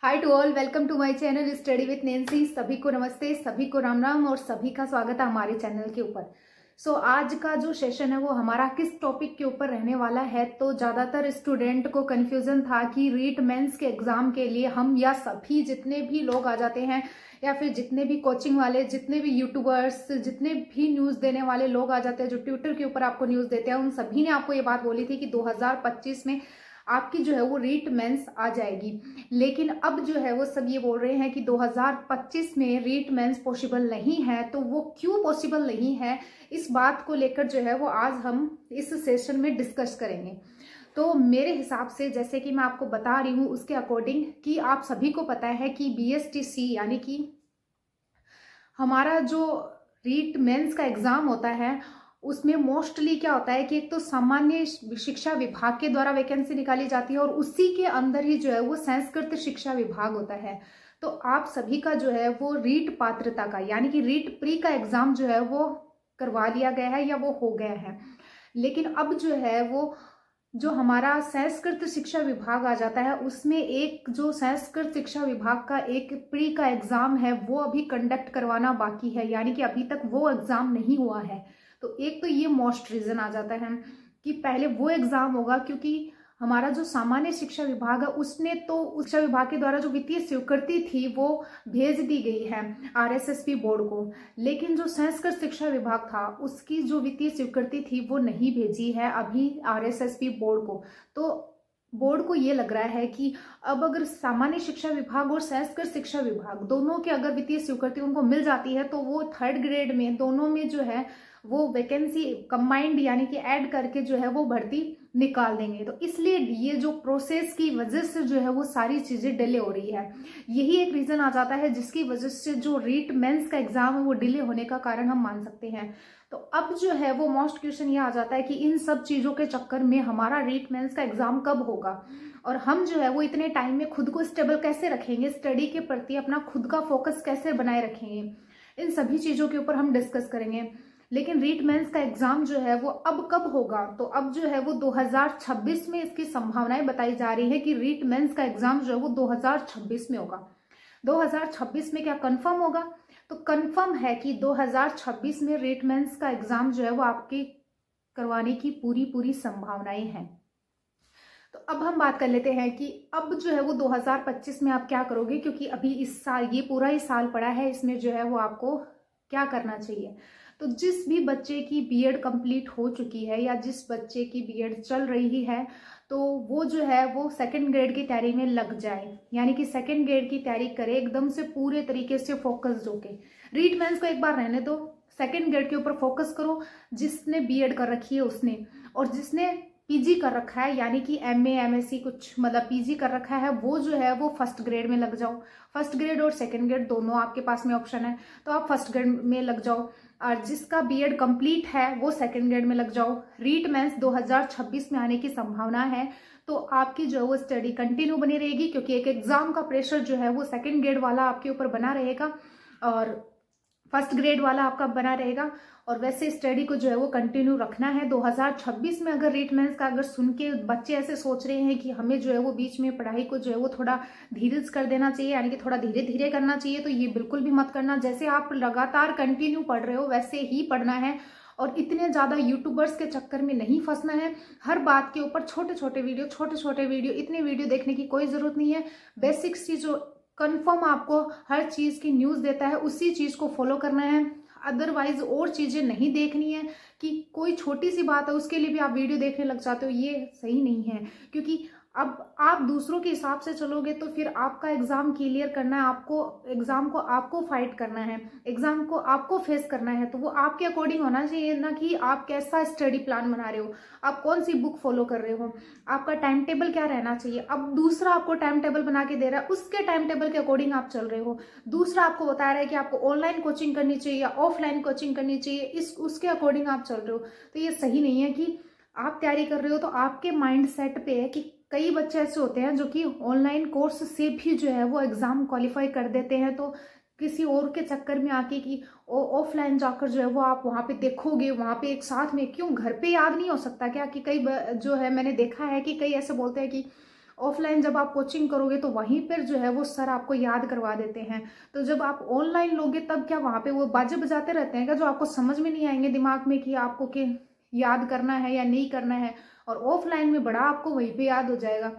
Hi to all, welcome to my channel study with Nancy. सभी को नमस्ते, सभी को राम राम और सभी का स्वागत है हमारे चैनल के ऊपर। आज का जो सेशन है वो हमारा किस टॉपिक के ऊपर रहने वाला है। तो ज्यादातर स्टूडेंट को कंफ्यूजन था कि रीट मेंस के एग्जाम के लिए हम या सभी जितने भी लोग आ जाते हैं या फिर जितने भी कोचिंग वाले, जितने भी यूट्यूबर्स, जितने भी न्यूज देने वाले लोग आ जाते हैं जो ट्विटर के ऊपर आपको न्यूज देते हैं, उन सभी ने आपको ये बात बोली थी कि 2025 में आपकी जो है वो रीट मेंस आ जाएगी। लेकिन अब जो है वो सब ये बोल रहे हैं कि 2025 में रीट मेंस पॉसिबल नहीं है। तो वो क्यों पॉसिबल नहीं है, इस बात को लेकर जो है वो आज हम इस सेशन में डिस्कस करेंगे। तो मेरे हिसाब से, जैसे कि मैं आपको बता रही हूँ उसके अकॉर्डिंग, कि आप सभी को पता है कि BSTC यानी कि हमारा जो रीट मेंस का एग्जाम होता है उसमें मोस्टली क्या होता है कि एक तो सामान्य शिक्षा विभाग के द्वारा वैकेंसी निकाली जाती है और उसी के अंदर ही जो है वो संस्कृत शिक्षा विभाग होता है। तो आप सभी का जो है वो रीट पात्रता का यानी कि रीट प्री का एग्जाम जो है वो करवा लिया गया है या वो हो गया है। लेकिन अब जो है वो जो हमारा संस्कृत शिक्षा विभाग आ जाता है उसमें एक जो संस्कृत शिक्षा विभाग का एक प्री का एग्जाम है वो अभी कंडक्ट करवाना बाकी है, यानी कि अभी तक वो एग्जाम नहीं हुआ है। तो एक तो ये मोस्ट रीजन आ जाता है कि पहले वो एग्जाम होगा, क्योंकि हमारा जो सामान्य शिक्षा विभाग है उसने तो शिक्षा विभाग के द्वारा जो वित्तीय स्वीकृति थी वो भेज दी गई है RSSP बोर्ड को। लेकिन जो संस्कृत शिक्षा विभाग था उसकी जो वित्तीय स्वीकृति थी वो नहीं भेजी है अभी RSSP बोर्ड को। तो बोर्ड को ये लग रहा है कि अब अगर सामान्य शिक्षा विभाग और संस्कृत शिक्षा विभाग दोनों के अगर वित्तीय स्वीकृति उनको मिल जाती है तो वो थर्ड ग्रेड में दोनों में जो है वो वैकेंसी कंबाइंड यानी कि ऐड करके जो है वो भर्ती निकाल देंगे। तो इसलिए ये जो प्रोसेस की वजह से जो है वो सारी चीजें डिले हो रही है। यही एक रीजन आ जाता है जिसकी वजह से जो रीट मेंस का एग्जाम है वो डिले होने का कारण हम मान सकते हैं। तो अब जो है वो मोस्ट क्वेश्चन ये आ जाता है कि इन सब चीजों के चक्कर में हमारा रीट मेंस का एग्जाम कब होगा और हम जो है वो इतने टाइम में खुद को स्टेबल कैसे रखेंगे, स्टडी के प्रति अपना खुद का फोकस कैसे बनाए रखेंगे, इन सभी चीजों के ऊपर हम डिस्कस करेंगे। लेकिन रीट मेंस का एग्जाम जो है वो अब कब होगा, तो अब जो है वो 2026 में इसकी संभावनाएं बताई जा रही है कि रीट मेंस का एग्जाम जो है वो 2026 में होगा। 2026 में क्या कंफर्म होगा? तो कंफर्म है कि 2026 में रीट मेंस का एग्जाम जो है वो आपके करवाने की पूरी संभावनाएं हैं। तो अब हम बात कर लेते हैं कि अब जो है वो 2025 में आप क्या करोगे, क्योंकि अभी इस साल ये पूरा ही साल पड़ा है, इसमें जो है वो आपको क्या करना चाहिए। तो जिस भी बच्चे की बीएड कंप्लीट हो चुकी है या जिस बच्चे की बीएड चल रही है तो वो जो है वो सेकंड ग्रेड की तैयारी में लग जाए, यानी कि सेकंड ग्रेड की तैयारी करे एकदम से पूरे तरीके से फोकस होके। रीट मेंस को एक बार रहने दो, सेकंड ग्रेड के ऊपर फोकस करो। जिसने बीएड कर रखी है उसने, और जिसने पीजी कर रखा है यानी कि MA MSc कुछ मतलब पीजी कर रखा है, वो जो है वो फर्स्ट ग्रेड में लग जाओ। फर्स्ट ग्रेड और सेकंड ग्रेड दोनों आपके पास में ऑप्शन है, तो आप फर्स्ट ग्रेड में लग जाओ। और जिसका बीएड कंप्लीट है वो सेकंड ग्रेड में लग जाओ। रीट मेंस 2026 में आने की संभावना है, तो आपकी जो है वो स्टडी कंटिन्यू बनी रहेगी, क्योंकि एक एग्जाम का प्रेशर जो है वो सेकंड ग्रेड वाला आपके ऊपर बना रहेगा और फर्स्ट ग्रेड वाला आपका बना रहेगा। और वैसे स्टडी को जो है वो कंटिन्यू रखना है। 2026 में अगर रीट मेंस का अगर सुन के बच्चे ऐसे सोच रहे हैं कि हमें जो है वो बीच में पढ़ाई को जो है वो थोड़ा धीरज कर देना चाहिए, यानी कि थोड़ा धीरे धीरे करना चाहिए, तो ये बिल्कुल भी मत करना। जैसे आप लगातार कंटिन्यू पढ़ रहे हो वैसे ही पढ़ना है और इतने ज्यादा यूट्यूबर्स के चक्कर में नहीं फंसना है। हर बात के ऊपर छोटे छोटे वीडियो, इतने वीडियो देखने की कोई जरूरत नहीं है। बेसिक्स चीज जो कंफर्म आपको हर चीज की न्यूज देता है उसी चीज को फॉलो करना है। अदरवाइज और चीजें नहीं देखनी है कि कोई छोटी सी बात है उसके लिए भी आप वीडियो देखने लग जाते हो, ये सही नहीं है। क्योंकि अब आप दूसरों के हिसाब से चलोगे तो फिर आपका एग्जाम क्लियर करना है, आपको एग्जाम को आपको फाइट करना है, एग्जाम को आपको फेस करना है, तो वो आपके अकॉर्डिंग होना चाहिए, ना कि आप कैसा स्टडी प्लान बना रहे हो, आप कौन सी बुक फॉलो कर रहे हो, आपका टाइम टेबल क्या रहना चाहिए। अब दूसरा आपको टाइम टेबल बना के दे रहा है, उसके टाइम टेबल के अकॉर्डिंग आप चल रहे हो। दूसरा आपको बता रहा है कि आपको ऑनलाइन कोचिंग करनी चाहिए या ऑफलाइन कोचिंग करनी चाहिए, इस उसके अकॉर्डिंग आप चल रहे हो। तो ये सही नहीं है कि आप तैयारी कर रहे हो तो आपके माइंड सेट पे है कि कई बच्चे ऐसे होते हैं जो कि ऑनलाइन कोर्स से भी जो है वो एग्जाम क्वालिफाई कर देते हैं, तो किसी और के चक्कर में आके कि ऑफलाइन जाकर जो है वो आप वहां पे देखोगे, वहां पे एक साथ में क्यों घर पे याद नहीं हो सकता क्या? कि कई जो है मैंने देखा है कि कई ऐसे बोलते हैं कि ऑफलाइन जब आप कोचिंग करोगे तो वहीं पर जो है वो सर आपको याद करवा देते हैं। तो जब आप ऑनलाइन लोगे तब क्या वहाँ पे वो बाजे बजाते रहते हैं क्या, जो आपको समझ में नहीं आएंगे दिमाग में कि आपको के याद करना है या नहीं करना है, और ऑफलाइन में बड़ा आपको वहीं पे याद हो जाएगा।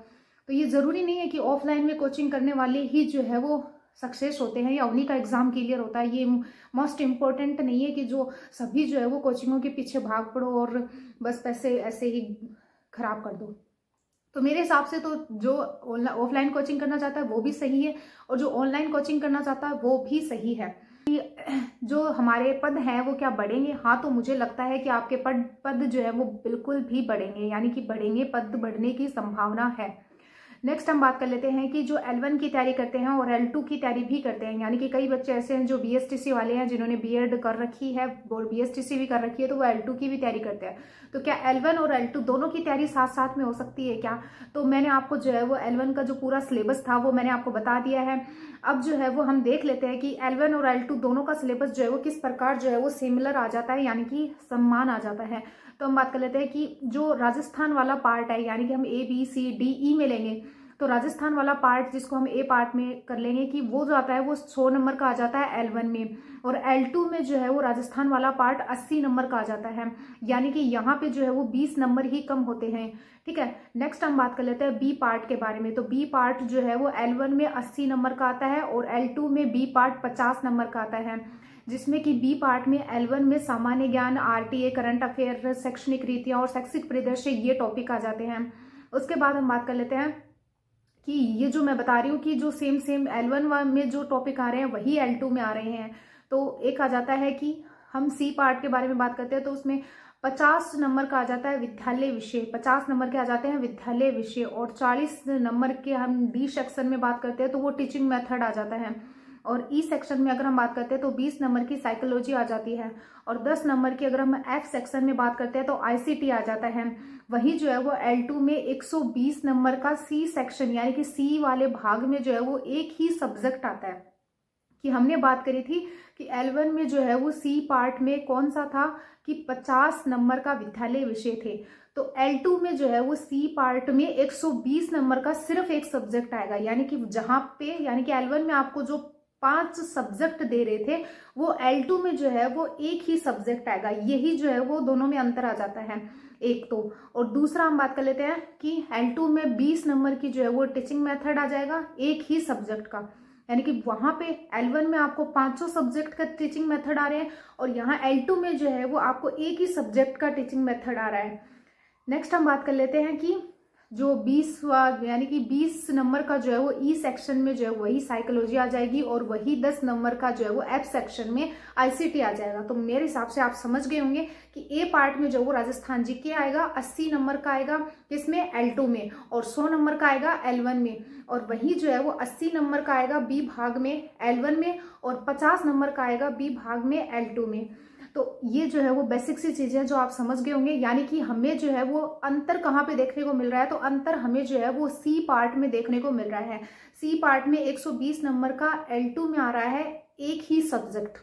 तो ये ज़रूरी नहीं है कि ऑफलाइन में कोचिंग करने वाले ही जो है वो सक्सेस होते हैं या उन्हीं का एग्जाम क्लियर होता है। ये मोस्ट इम्पोर्टेंट नहीं है कि जो सभी जो है वो कोचिंगों के पीछे भाग पड़ो और बस पैसे ऐसे ही खराब कर दो। तो मेरे हिसाब से तो जो ऑफलाइन कोचिंग करना चाहता है वो भी सही है, और जो ऑनलाइन कोचिंग करना चाहता है वो भी सही है। जो हमारे पद हैं वो क्या बढ़ेंगे? हाँ, तो मुझे लगता है कि आपके पद जो है वो बिल्कुल भी बढ़ेंगे, यानी कि बढ़ेंगे, पद बढ़ने की संभावना है। नेक्स्ट हम बात कर लेते हैं कि जो L1 की तैयारी करते हैं और L2 की तैयारी भी करते हैं, यानी कि कई बच्चे ऐसे हैं जो BSTC वाले हैं जिन्होंने B.Ed कर रखी है और BSTC भी कर रखी है, तो वो L2 की भी तैयारी करते हैं। तो क्या L1 और L2 दोनों की तैयारी साथ साथ में हो सकती है क्या? तो मैंने आपको जो है वो L1 का जो पूरा सिलेबस था वो मैंने आपको बता दिया है। अब जो है वो हम देख लेते हैं कि L1 और L2 दोनों का सिलेबस जो है वो किस प्रकार जो है वो सिमिलर आ जाता है, यानी कि समान आ जाता है। तो हम बात कर लेते हैं कि जो राजस्थान वाला पार्ट है, यानी कि हम ABCDE में लेंगे, तो राजस्थान वाला पार्ट जिसको हम ए पार्ट में कर लेंगे कि वो जो आता है वो 100 नंबर का आ जाता है L1 में, और L2 में जो है वो राजस्थान वाला पार्ट 80 नंबर का आ जाता है, यानी कि यहाँ पे जो है वो 20 नंबर ही कम होते हैं। ठीक है, नेक्स्ट हम बात कर लेते हैं बी पार्ट के बारे में। तो बी पार्ट जो है वो L1 में 80 नंबर का आता है और L2 में बी पार्ट 50 नंबर का आता है, जिसमें कि बी पार्ट में L1 में सामान्य ज्ञान, RTA, करंट अफेयर, शैक्षणिक रीतियां और शैक्षिक परिदृश्य ये टॉपिक आ जाते हैं। उसके बाद हम बात कर लेते हैं कि ये जो मैं बता रही हूँ कि जो सेम L1 में जो टॉपिक आ रहे हैं वही L2 में आ रहे हैं। तो एक आ जाता है कि हम सी पार्ट के बारे में बात करते हैं, तो उसमें 50 नंबर का आ जाता है विद्यालय विषय, 50 नंबर के आ जाते हैं विद्यालय विषय, और 40 नंबर के हम डी सेक्शन में बात करते हैं तो वो टीचिंग मेथड आ जाता है, और ई सेक्शन में अगर हम बात करते हैं तो 20 नंबर की साइकोलॉजी आ जाती है, और 10 नंबर की अगर हम एफ सेक्शन में बात करते हैं तो ICT आ जाता है। वही जो है वो L2 में 120 नंबर का सी सेक्शन, यानी कि सी वाले भाग में जो है वो एक ही सब्जेक्ट आता है। कि हमने बात करी थी कि L1 में जो है वो सी पार्ट में कौन सा था कि 50 नंबर का विद्यालय विषय थे, तो L2 में जो है वो सी पार्ट में 120 नंबर का सिर्फ एक सब्जेक्ट आएगा, यानी कि जहां पे, यानी कि L1 में आपको जो 5 सब्जेक्ट दे रहे थे वो L2 में जो है वो एक ही सब्जेक्ट आएगा। यही जो है वो दोनों में अंतर आ जाता है एक तो। और दूसरा हम बात कर लेते हैं कि L2 में 20 नंबर की जो है वो टीचिंग मेथड आ जाएगा एक ही सब्जेक्ट का, यानी कि वहां पे L1 में आपको 500 सब्जेक्ट का टीचिंग मेथड आ रहे हैं और यहाँ L2 में जो है वो आपको एक ही सब्जेक्ट का टीचिंग मेथड आ रहा है। नेक्स्ट हम बात कर लेते हैं कि जो 20 यानी कि 20 नंबर का जो है वो ई सेक्शन में जो है वही साइकोलॉजी आ जाएगी, और वही 10 नंबर का जो है वो एफ सेक्शन में ICT आ जाएगा। तो मेरे हिसाब से आप समझ गए होंगे कि ए पार्ट में जो वो राजस्थान GK आएगा 80 नंबर का आएगा किसमें, L2 में, और 100 नंबर का आएगा L1 में, और वही जो है वो 80 नंबर का आएगा बी भाग में L1 में, और 50 नंबर का आएगा बी भाग में L2 में। तो ये जो है वो बेसिक सी चीजें जो आप समझ गए होंगे, यानी कि हमें जो है वो अंतर कहाँ पे देखने को मिल रहा है, तो अंतर हमें जो है वो सी पार्ट में देखने को मिल रहा है। सी पार्ट में 120 नंबर का L2 में आ रहा है एक ही सब्जेक्ट,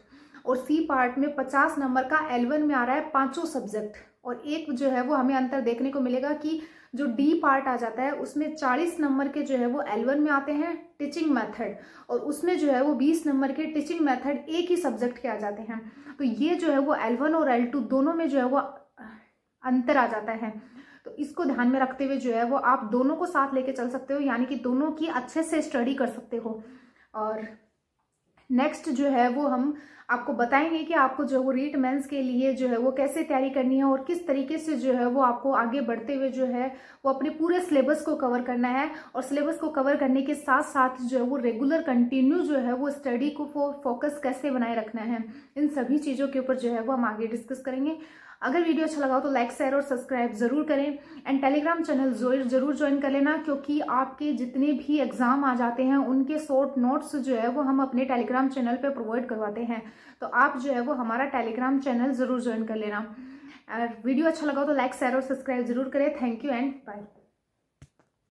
और सी पार्ट में 50 नंबर का L1 में आ रहा है 5 सब्जेक्ट, और एक जो है वो हमें अंतर देखने को मिलेगा कि जो डी पार्ट आ जाता है उसमें 40 नंबर के जो है वो L1 में आते हैं टीचिंग मेथड, और उसमें जो है वो 20 नंबर के टीचिंग मेथड एक ही सब्जेक्ट के आ जाते हैं। तो ये जो है वो L1 और L2 दोनों में जो है वो अंतर आ जाता है। तो इसको ध्यान में रखते हुए जो है वो आप दोनों को साथ लेके चल सकते हो, यानी कि दोनों की अच्छे से स्टडी कर सकते हो। और नेक्स्ट जो है वो हम आपको बताएंगे कि आपको जो वो रीट मेंस के लिए जो है वो कैसे तैयारी करनी है, और किस तरीके से जो है वो आपको आगे बढ़ते हुए जो है वो अपने पूरे सिलेबस को कवर करना है, और सिलेबस को कवर करने के साथ साथ जो है वो रेगुलर कंटिन्यू जो है वो स्टडी को फोकस कैसे बनाए रखना है। इन सभी चीज़ों के ऊपर जो है वो हम आगे डिस्कस करेंगे। अगर वीडियो अच्छा लगा तो लाइक, शेयर और सब्सक्राइब जरूर करें, एंड टेलीग्राम चैनल जरूर ज्वाइन कर लेना, क्योंकि आपके जितने भी एग्जाम आ जाते हैं उनके शॉर्ट नोट्स जो है वो हम अपने टेलीग्राम चैनल पे प्रोवाइड करवाते हैं। तो आप जो है वो हमारा टेलीग्राम चैनल जरूर ज्वाइन कर लेना। वीडियो अच्छा लगा तो लाइक, शेयर और सब्सक्राइब जरूर करें। Thank you and bye.